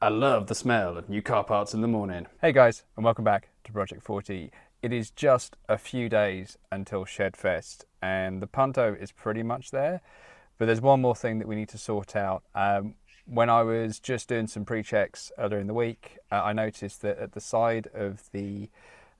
I love the smell of new car parts in the morning. Hey guys, and welcome back to Project 40. It is just a few days until Shedfest, and the Punto is pretty much there. But there's one more thing that we need to sort out. When I was just doing some pre-checks earlier in the week, I noticed that at the side of the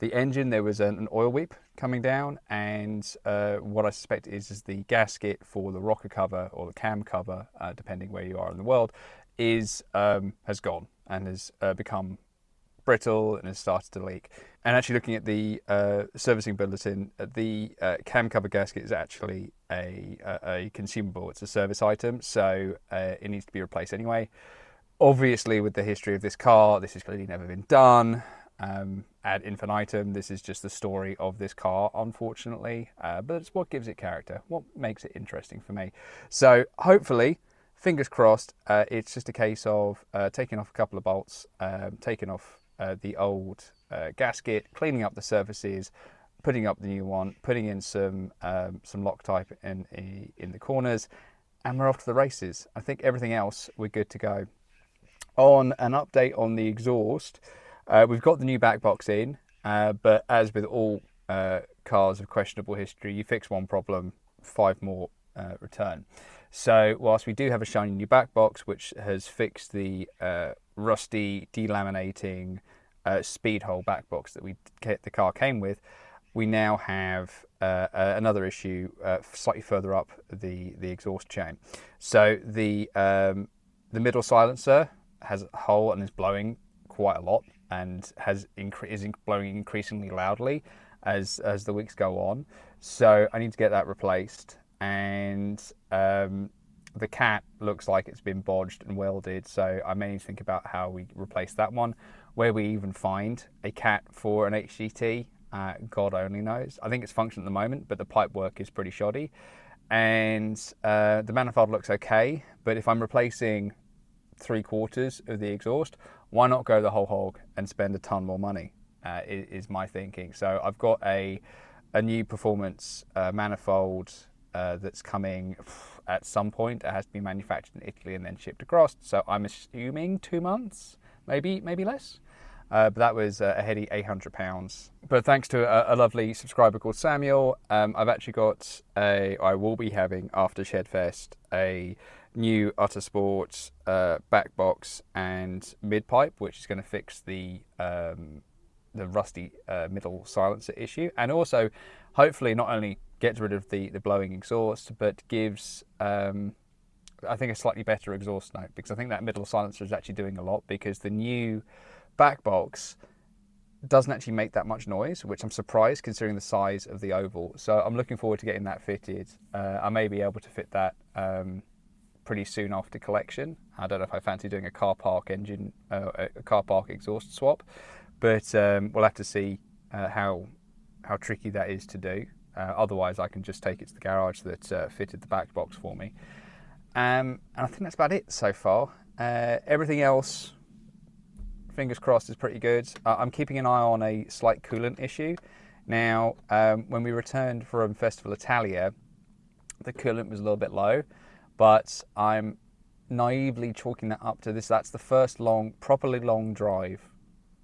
engine there was an oil weep coming down, and what I suspect is the gasket for the rocker cover or the cam cover, depending where you are in the world, has gone and has become brittle and has started to leak. And actually looking at the servicing bulletin, the cam cover gasket is actually a consumable. It's a service item, so it needs to be replaced anyway. Obviously, with the history of this car, this has clearly never been done ad infinitum. This is just the story of this car, unfortunately, but it's what gives it character, what makes it interesting for me. So hopefully, fingers crossed, it's just a case of taking off a couple of bolts, taking off the old gasket, cleaning up the surfaces, putting up the new one, putting in some Loctite in the corners, and we're off to the races. I think everything else we're good to go. On an update on the exhaust, we've got the new back box in, but as with all cars of questionable history, you fix one problem, 5 more return. So whilst we do have a shiny new back box which has fixed the rusty delaminating speed hole back box that the car came with, we now have another issue slightly further up the exhaust chain. So the middle silencer has a hole and is blowing quite a lot, and is blowing increasingly loudly as the weeks go on. So I need to get that replaced. And the cat looks like it's been bodged and welded, so I may need to think about how we replace that one. Where we even find a cat for an HGT, God only knows. I think it's functional at the moment, but the pipe work is pretty shoddy. And the manifold looks okay, but if I'm replacing 3/4 of the exhaust, why not go the whole hog and spend a ton more money, is my thinking. So I've got a new performance manifold that's coming at some point. It has to be manufactured in Italy and then shipped across. So I'm assuming 2 months, maybe less. But that was a heady £800. But thanks to a lovely subscriber called Samuel, I've actually got I will be having after Shedfest a new Utter Sport back box and mid pipe, which is going to fix the rusty middle silencer issue, and also hopefully not only gets rid of the blowing exhaust, but gives I think a slightly better exhaust note, because I think that middle silencer is actually doing a lot, because the new back box doesn't actually make that much noise, which I'm surprised considering the size of the oval. So I'm looking forward to getting that fitted. I may be able to fit that pretty soon after collection. I don't know if I fancy doing a car park engine, a car park exhaust swap, but we'll have to see how tricky that is to do. Otherwise, I can just take it to the garage that fitted the back box for me. And I think that's about it so far. Everything else, fingers crossed, is pretty good. I'm keeping an eye on a slight coolant issue. Now, when we returned from Festival Italia, the coolant was a little bit low, but I'm naively chalking that up to this. That's the first properly long drive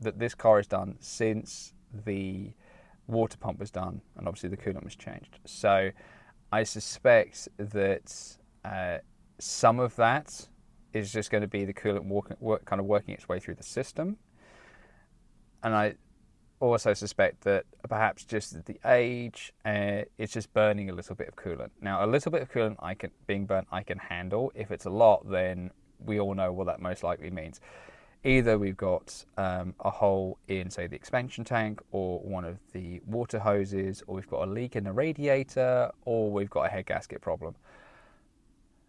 that this car has done since the water pump was done, and obviously the coolant was changed. So I suspect that some of that is just going to be the coolant kind of working its way through the system. And I also suspect that perhaps just the age, it's just burning a little bit of coolant. Now, a little bit of coolant being burnt I can handle. If it's a lot, then we all know what that most likely means. Either we've got a hole in, say, the expansion tank or one of the water hoses, or we've got a leak in the radiator, or we've got a head gasket problem.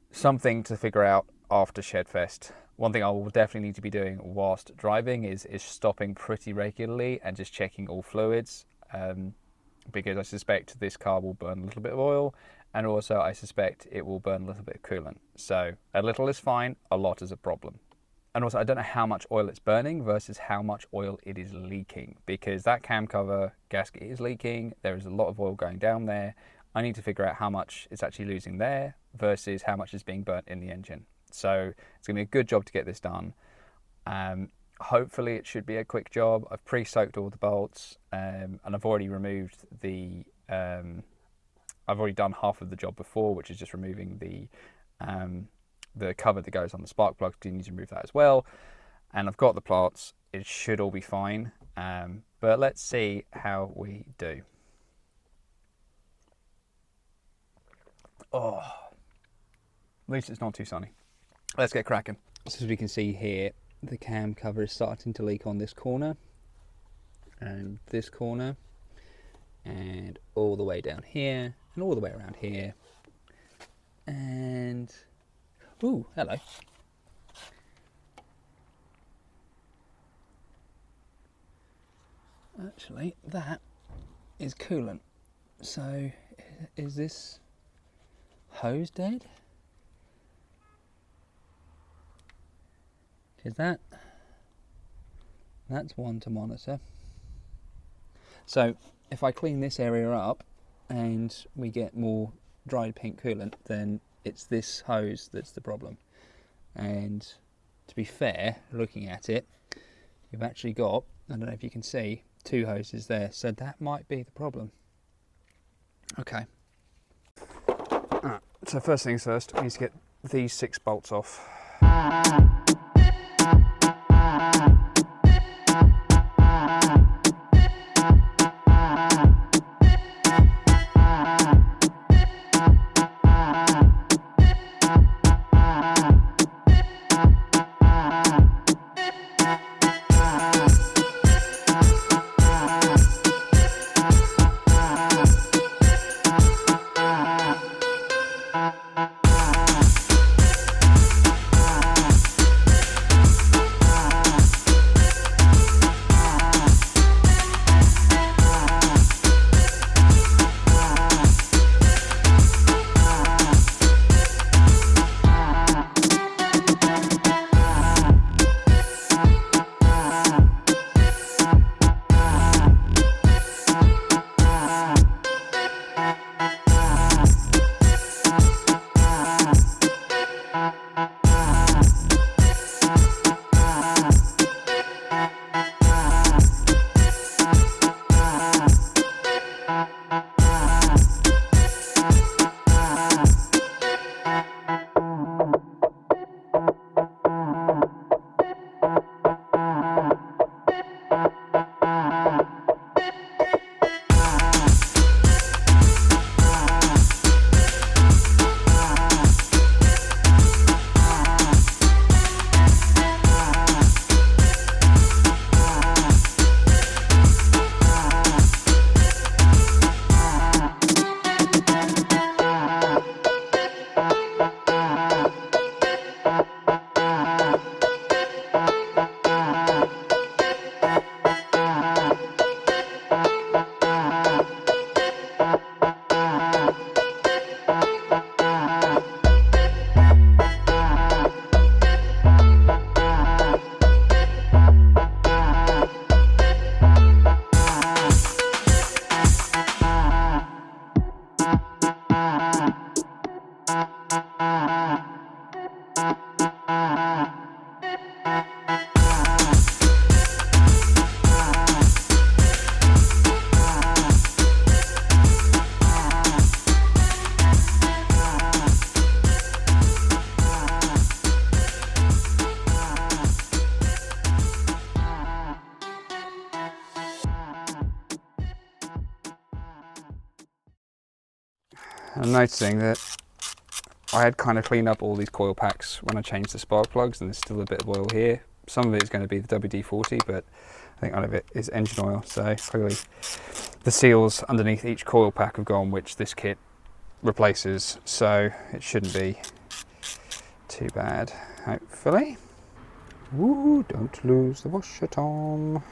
Something to figure out after Shedfest. One thing I will definitely need to be doing whilst driving is stopping pretty regularly and just checking all fluids, because I suspect this car will burn a little bit of oil, and also I suspect it will burn a little bit of coolant. So a little is fine, a lot is a problem. And also, I don't know how much oil it's burning versus how much oil it is leaking, because that cam cover gasket is leaking. There is a lot of oil going down there. I need to figure out how much it's actually losing there versus how much is being burnt in the engine. So it's going to be a good job to get this done. Hopefully it should be a quick job. I've pre-soaked all the bolts, and I've already removed the I've already done half of the job before, which is just removing the cover that goes on the spark plugs. You need to remove that as well. And I've got the parts. It should all be fine. But let's see how we do. Oh, at least it's not too sunny. Let's get cracking. So as we can see here, the cam cover is starting to leak on this corner and this corner and all the way down here and all the way around here. And ooh, hello. Actually, that is coolant. So is this hose dead? Because that's one to monitor. So if I clean this area up and we get more dried pink coolant, then it's this hose that's the problem. And to be fair, looking at it, you've actually got, I don't know if you can see, 2 hoses there, so that might be the problem. Okay. Alright, so first things first, we need to get these 6 bolts off. I'm noticing that I had kind of cleaned up all these coil packs when I changed the spark plugs, and there's still a bit of oil here. Some of it is going to be the WD-40, but I think none of it is engine oil, so clearly the seals underneath each coil pack have gone, which this kit replaces, so it shouldn't be too bad, hopefully. Woo, don't lose the washer, Tom.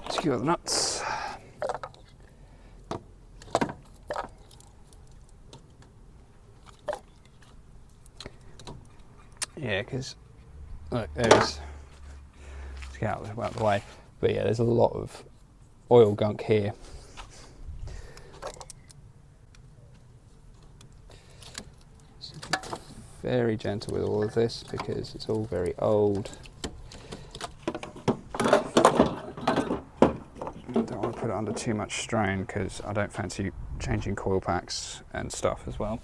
Secure the nuts. Yeah, because look, there's, let's get out of the way, but yeah, there's a lot of oil gunk here. very gentle with all of this because it's all very old. I don't want to put it under too much strain because I don't fancy changing coil packs and stuff as well.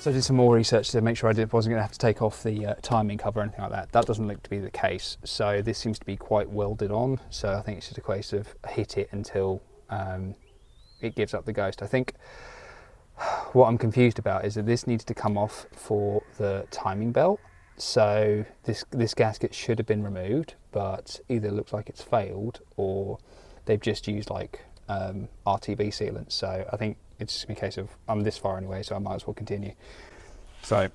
So I did some more research to make sure I wasn't going to have to take off the timing cover or anything like that. That doesn't look to be the case. So this seems to be quite welded on. So I think it's just a case of hit it until it gives up the ghost. I think what I'm confused about is that this needs to come off for the timing belt. So this gasket should have been removed, but either looks like it's failed or they've just used like RTB sealant. So I think it's just a case of I'm this far anyway, so I might as well continue. So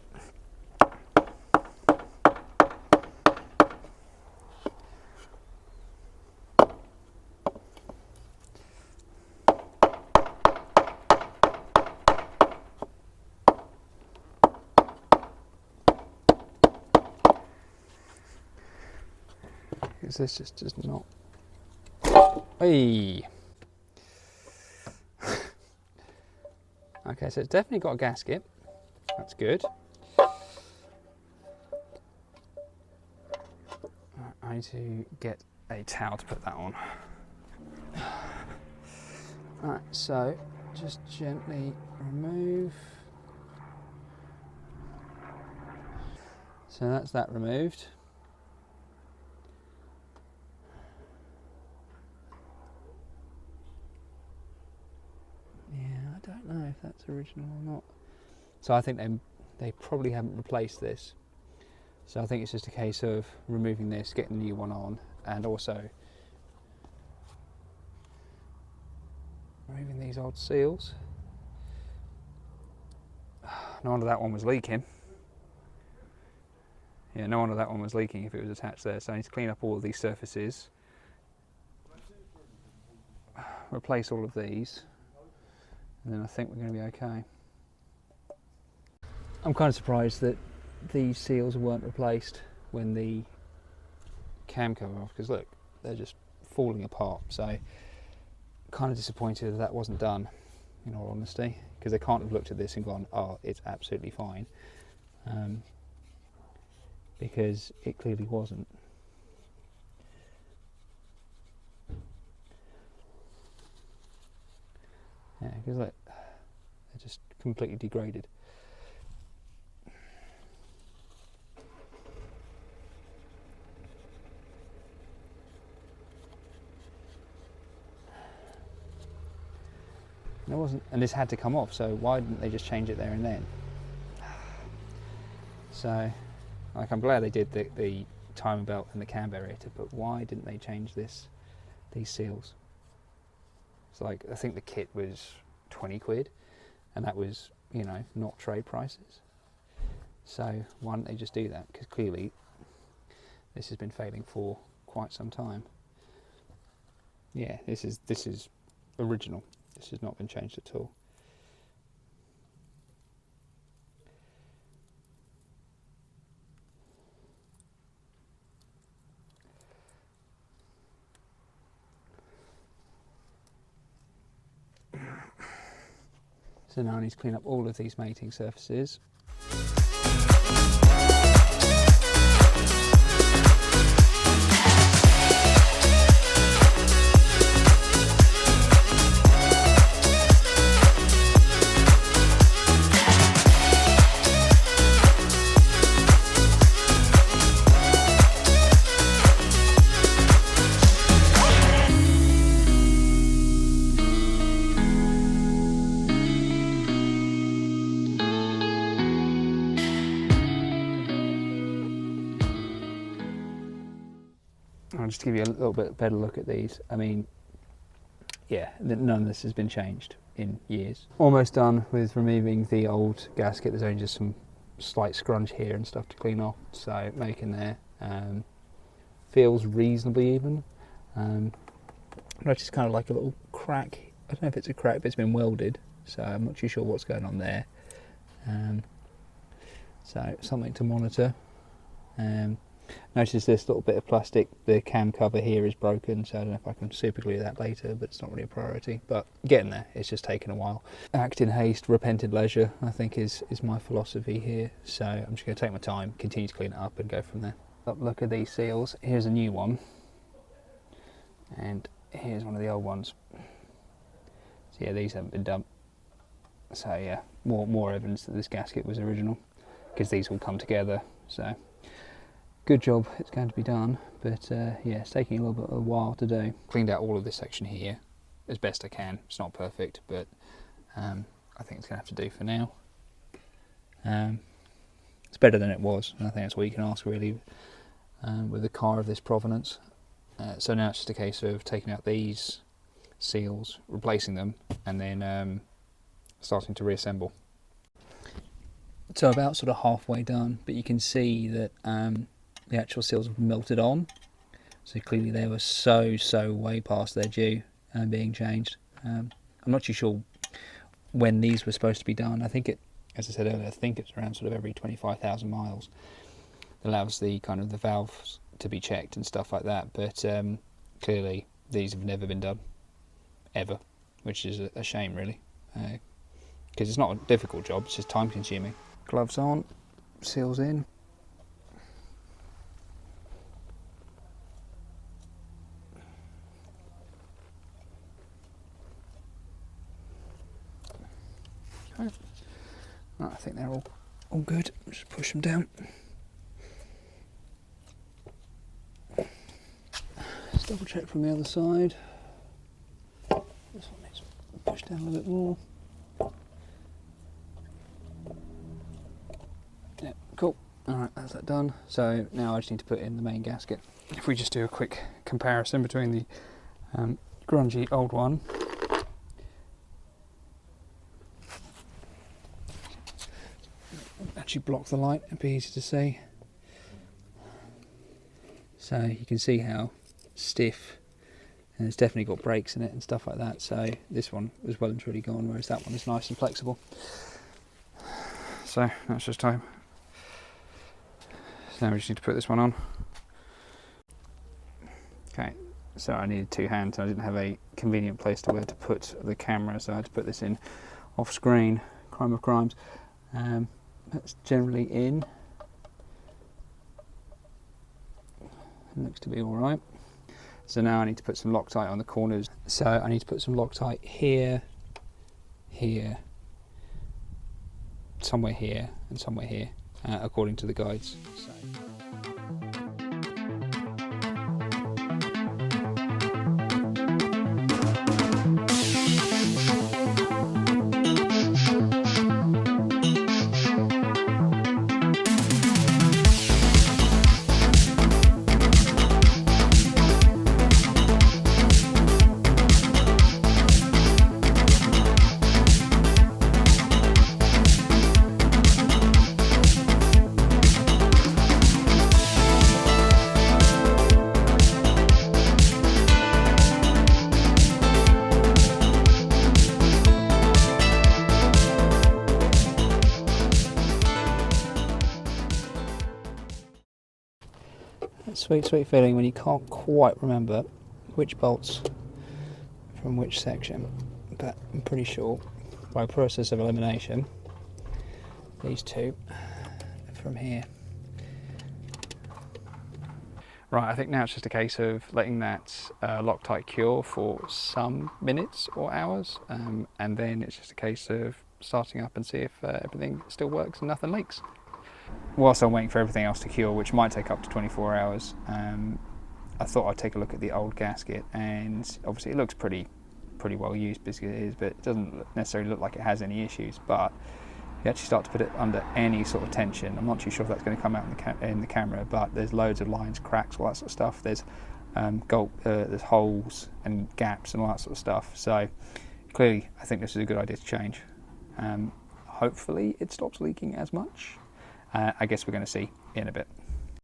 this just does not. Hey. Okay, so it's definitely got a gasket. That's good. I need to get a towel to put that on. Alright, so just gently remove. So that's that removed. I don't know if that's original or not. So I think they probably haven't replaced this. So I think it's just a case of removing this, getting the new one on, and also removing these old seals. No wonder that one was leaking. Yeah, no wonder that one was leaking if it was attached there. So I need to clean up all of these surfaces, replace all of these, and then I think we're going to be okay. I'm kind of surprised that these seals weren't replaced when the cam cover off, because look, they're just falling apart. So kind of disappointed that wasn't done, in all honesty, because they can't have looked at this and gone, oh, it's absolutely fine, because it clearly wasn't. Yeah, because look, they're just completely degraded. And it wasn't, and this had to come off, so why didn't they just change it there and then? So, like, I'm glad they did the timing belt and the cam aerator, but why didn't they change these seals? It's like, I think the kit was 20 quid, and that was you know, not trade prices. So why don't they just do that? Because clearly this has been failing for quite some time. Yeah, this is original. This has not been changed at all. So now I need to clean up all of these mating surfaces. I'll just give you a little bit better look at these. I mean, yeah, none of this has been changed in years. Almost done with removing the old gasket. There's only just some slight scrunch here and stuff to clean off. So making there feels reasonably even. Notice kind of like a little crack. I don't know if it's a crack, but it's been welded. So I'm not too sure what's going on there. So something to monitor. Notice this little bit of plastic, the cam cover here is broken, so I don't know if I can super glue that later, but it's not really a priority. But getting there, it's just taken a while. Act in haste, repent in leisure, I think is my philosophy here. So I'm just going to take my time, continue to clean it up and go from there. Look at these seals. Here's a new one. And here's one of the old ones. So yeah, these haven't been done. So yeah, more evidence that this gasket was original, because these all come together. So good job, it's going to be done, but yeah, it's taking a little bit of a while to do. Cleaned out all of this section here as best I can. It's not perfect, but I think it's going to have to do for now. It's better than it was, and I think that's what you can ask really with a car of this provenance. So now it's just a case of taking out these seals, replacing them, and then starting to reassemble. So about sort of halfway done, but you can see that the actual seals have melted on, so clearly they were so way past their due being changed. I'm not too sure when these were supposed to be done. I think it, as I said earlier, I think it's around sort of every 25,000 miles. It allows the kind of the valves to be checked and stuff like that, but clearly these have never been done ever, which is a shame really, because it's not a difficult job, it's just time consuming. Gloves on, seals in. Okay. Right, I think they're all good. Just push them down. Let's double check from the other side. This one needs to push down a little bit more. Yeah, cool. Alright, that's that done. So now I just need to put in the main gasket. If we just do a quick comparison between the grungy old one actually block the light, it'd be easy to see. So you can see how stiff, and it's definitely got brakes in it and stuff like that. So this one was well and truly gone, whereas that one is nice and flexible. So that's just time. So now we just need to put this one on. Okay, so I needed two hands, and I didn't have a convenient place to where to put the camera, so I had to put this in off screen. Crime of crimes. That's generally in. It looks to be all right. So now I need to put some Loctite on the corners. So I need to put some Loctite here, here, somewhere here, and somewhere here, according to the guides. So. That sweet, sweet feeling when you can't quite remember which bolts from which section, but I'm pretty sure by process of elimination, these two from here. Right, I think now it's just a case of letting that Loctite cure for some minutes or hours, and then it's just a case of starting up and see if everything still works and nothing leaks. Whilst I'm waiting for everything else to cure, which might take up to 24 hours, I thought I'd take a look at the old gasket, and obviously it looks pretty well used, basically it is, but it doesn't necessarily look like it has any issues. But you actually start to put it under any sort of tension. I'm not too sure if that's going to come out in the camera, but there's loads of lines, cracks, all that sort of stuff. There's there's holes and gaps and all that sort of stuff. So clearly, I think this is a good idea to change. Hopefully, it stops leaking as much. I guess we're going to see in a bit.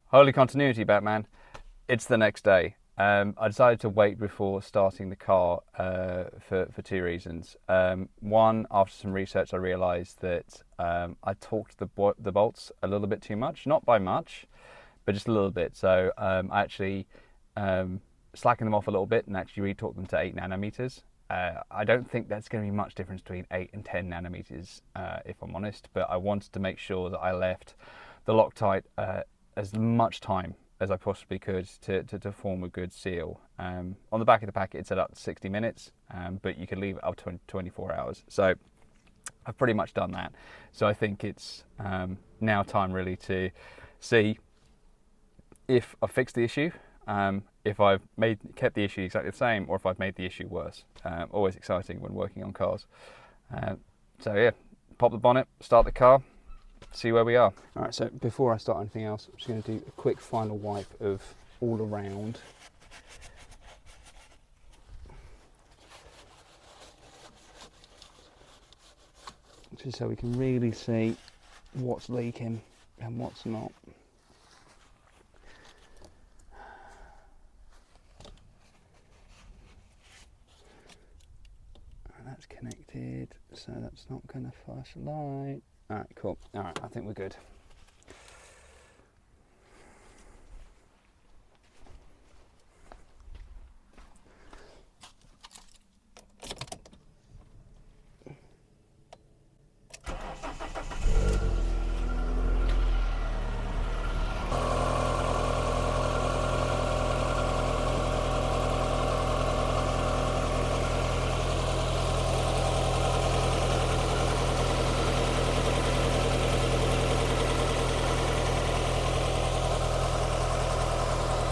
Holy continuity, Batman! It's the next day. I decided to wait before starting the car for two reasons. One, after some research, I realised that I torqued the bolts a little bit too much. Not by much, but just a little bit. So I actually slackened them off a little bit and actually retorqued them to 8 nanometers. I don't think that's going to be much difference between 8 and 10 nanometers, if I'm honest, but I wanted to make sure that I left the Loctite as much time as I possibly could to form a good seal. On the back of the packet it said up to 60 minutes, but you could leave it up to 24 hours. So I've pretty much done that. So I think it's now time really to see if I've fixed the issue, if I've kept the issue exactly the same, or if I've made the issue worse. Always exciting when working on cars. So yeah, pop the bonnet, start the car, see where we are. All right, so before I start anything else, I'm just going to do a quick final wipe of all around. Just so we can really see what's leaking and what's not. And that's connected, so that's not going to flash a light. All right, cool. All right, I think we're good.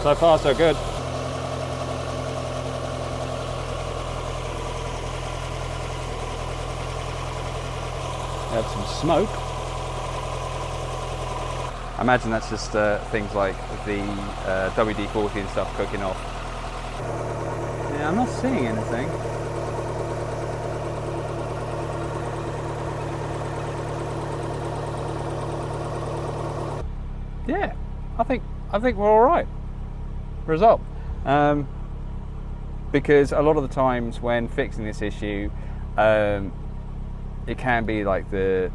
So far, so good. We have some smoke. I imagine that's just things like the WD-40 and stuff cooking off. Yeah, I'm not seeing anything. Yeah, I think we're all right. Result. Because a lot of the times when fixing this issue, it can be like the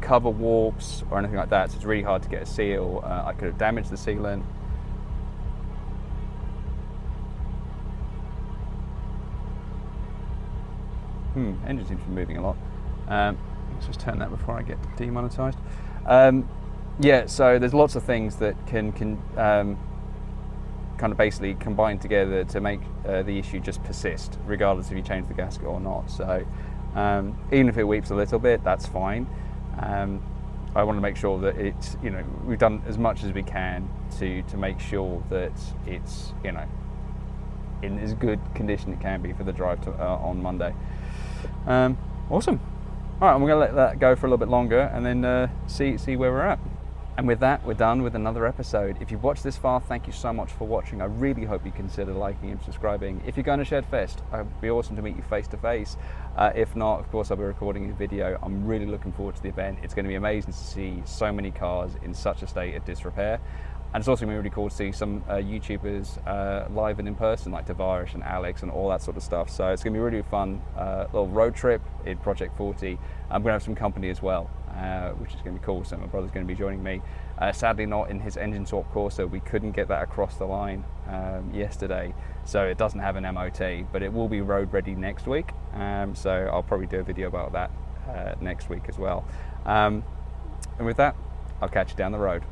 cover warps or anything like that, so it's really hard to get a seal. I could have damaged the sealant. Engine seems to be moving a lot. Let's just turn that before I get demonetized. Yeah, so there's lots of things that can kind of basically combine together to make the issue just persist, regardless if you change the gasket or not. So even if it weeps a little bit, that's fine. I want to make sure that it's, we've done as much as we can to make sure that it's, in as good condition it can be for the drive on Monday. Awesome. All right, I'm going to let that go for a little bit longer and then see where we're at. And with that, we're done with another episode. If you've watched this far, thank you so much for watching. I really hope you consider liking and subscribing. If you're going to Shedfest, it'd be awesome to meet you face to face. If not, of course, I'll be recording a video. I'm really looking forward to the event. It's going to be amazing to see so many cars in such a state of disrepair. And it's also going to be really cool to see some YouTubers live and in person, like Tavares and Alex and all that sort of stuff. So it's going to be really fun, little road trip in Project 40. I'm going to have some company as well, which is going to be cool. So my brother's going to be joining me. Sadly not in his engine swap course, so we couldn't get that across the line yesterday, so it doesn't have an MOT, but it will be road ready next week, so I'll probably do a video about that next week as well. And with that, I'll catch you down the road.